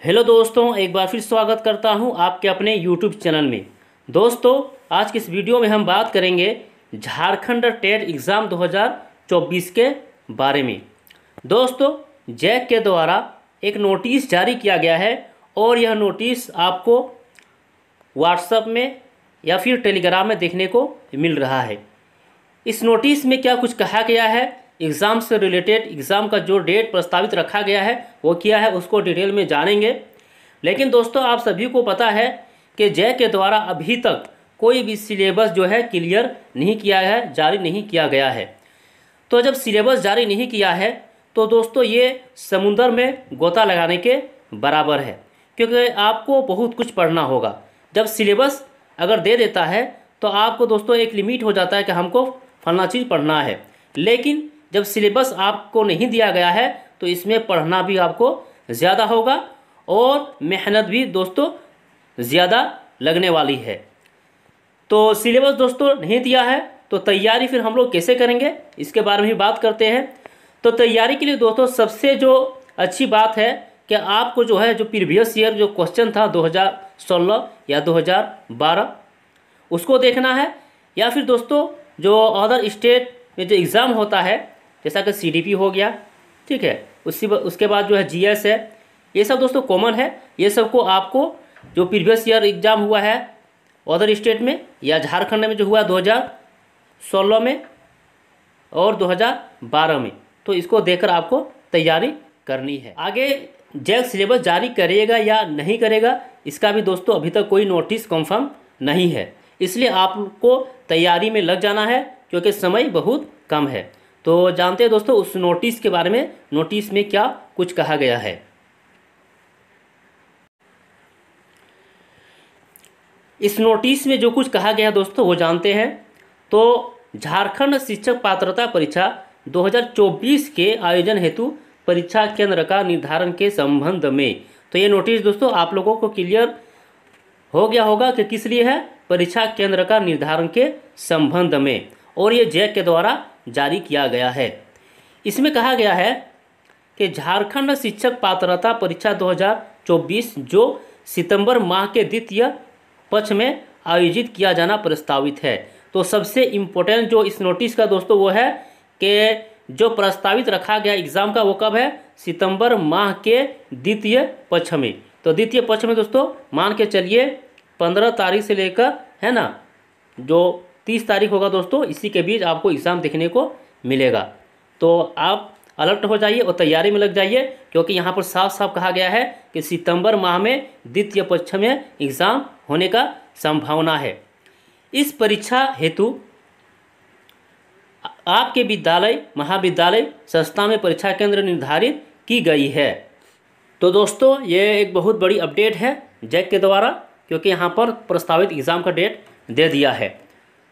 Hello दोस्तों, एक बार फिर स्वागत करता हूं आपके अपने यूट्यूब चैनल में। दोस्तों, आज की इस वीडियो में हम बात करेंगे झारखंड टेट एग्ज़ाम 2024 के बारे में। दोस्तों, जैक के द्वारा एक नोटिस जारी किया गया है और यह नोटिस आपको व्हाट्सएप में या फिर टेलीग्राम में देखने को मिल रहा है। इस नोटिस में क्या कुछ कहा गया है, एग्ज़ाम से रिलेटेड एग्ज़ाम का जो डेट प्रस्तावित रखा गया है वो क्या है, उसको डिटेल में जानेंगे। लेकिन दोस्तों, आप सभी को पता है कि जैक के द्वारा अभी तक कोई भी सिलेबस जो है क्लियर नहीं किया है, जारी नहीं किया गया है। तो जब सिलेबस जारी नहीं किया है तो दोस्तों ये समुंदर में गोता लगाने के बराबर है, क्योंकि आपको बहुत कुछ पढ़ना होगा। जब सिलेबस अगर दे देता है तो आपको दोस्तों एक लिमिट हो जाता है कि हमको फलना चीज़ पढ़ना है, लेकिन जब सिलेबस आपको नहीं दिया गया है तो इसमें पढ़ना भी आपको ज़्यादा होगा और मेहनत भी दोस्तों ज़्यादा लगने वाली है। तो सिलेबस दोस्तों नहीं दिया है तो तैयारी फिर हम लोग कैसे करेंगे, इसके बारे में भी बात करते हैं। तो तैयारी के लिए दोस्तों सबसे जो अच्छी बात है कि आपको जो है जो प्रीवियस ईयर जो क्वेश्चन था 2016 या 2012 उसको देखना है, या फिर दोस्तों जो अदर स्टेट में जो एग्ज़ाम होता है जैसा कि सीडीपी हो गया, ठीक है, उसके बाद जो है जीएस है, ये सब दोस्तों कॉमन है। ये सब को आपको जो प्रीवियस ईयर एग्ज़ाम हुआ है अदर स्टेट में या झारखंड में जो हुआ 2016 में और 2012 में, तो इसको देखकर आपको तैयारी करनी है। आगे जैक सिलेबस जारी करेगा या नहीं करेगा इसका भी दोस्तों अभी तक कोई नोटिस कंफर्म नहीं है, इसलिए आपको तैयारी में लग जाना है क्योंकि समय बहुत कम है। तो जानते हैं दोस्तों उस नोटिस के बारे में, नोटिस में क्या कुछ कहा गया है। इस नोटिस में जो कुछ कहा गया है दोस्तों वो जानते हैं। तो झारखंड शिक्षक पात्रता परीक्षा 2024 के आयोजन हेतु परीक्षा केंद्र का निर्धारण के संबंध में, तो ये नोटिस दोस्तों आप लोगों को क्लियर हो गया होगा कि किस लिए है, परीक्षा केंद्र का निर्धारण के संबंध में, और ये जैक के द्वारा जारी किया गया है। इसमें कहा गया है कि झारखंड शिक्षक पात्रता परीक्षा 2024 जो सितंबर माह के द्वितीय पक्ष में आयोजित किया जाना प्रस्तावित है। तो सबसे इम्पोर्टेंट जो इस नोटिस का दोस्तों वो है कि जो प्रस्तावित रखा गया एग्ज़ाम का वो कब है, सितंबर माह के द्वितीय पक्ष में। तो द्वितीय पक्ष में दोस्तों मान के चलिए 15 तारीख से लेकर है ना जो 30 तारीख होगा दोस्तों, इसी के बीच आपको एग्ज़ाम देखने को मिलेगा। तो आप अलर्ट हो जाइए और तैयारी में लग जाइए, क्योंकि यहाँ पर साफ साफ कहा गया है कि सितंबर माह में द्वितीय पक्ष में एग्ज़ाम होने का संभावना है। इस परीक्षा हेतु आपके विद्यालय महाविद्यालय संस्था में परीक्षा केंद्र निर्धारित की गई है। तो दोस्तों ये एक बहुत बड़ी अपडेट है जैक के द्वारा, क्योंकि यहाँ पर प्रस्तावित एग्ज़ाम का डेट दे दिया है।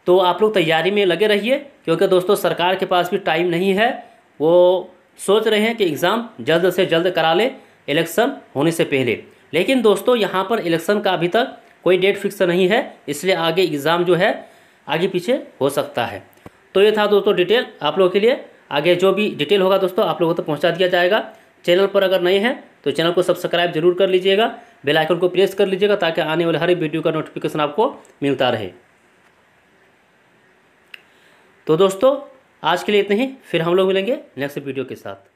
तो आप लोग तैयारी में लगे रहिए, क्योंकि दोस्तों सरकार के पास भी टाइम नहीं है। वो सोच रहे हैं कि एग्ज़ाम जल्द से जल्द करा ले इलेक्शन होने से पहले, लेकिन दोस्तों यहाँ पर इलेक्शन का अभी तक कोई डेट फिक्स नहीं है, इसलिए आगे एग्ज़ाम जो है आगे पीछे हो सकता है। तो ये था दोस्तों डिटेल आप लोगों के लिए। आगे जो भी डिटेल होगा दोस्तों आप लोगों तक पहुँचा दिया जाएगा। चैनल पर अगर नए हैं तो चैनल को सब्सक्राइब जरूर कर लीजिएगा, बेल आइकन को प्रेस कर लीजिएगा ताकि आने वाले हर एक वीडियो का नोटिफिकेशन आपको मिलता रहे। तो दोस्तों आज के लिए इतना ही, फिर हम लोग मिलेंगे नेक्स्ट वीडियो के साथ।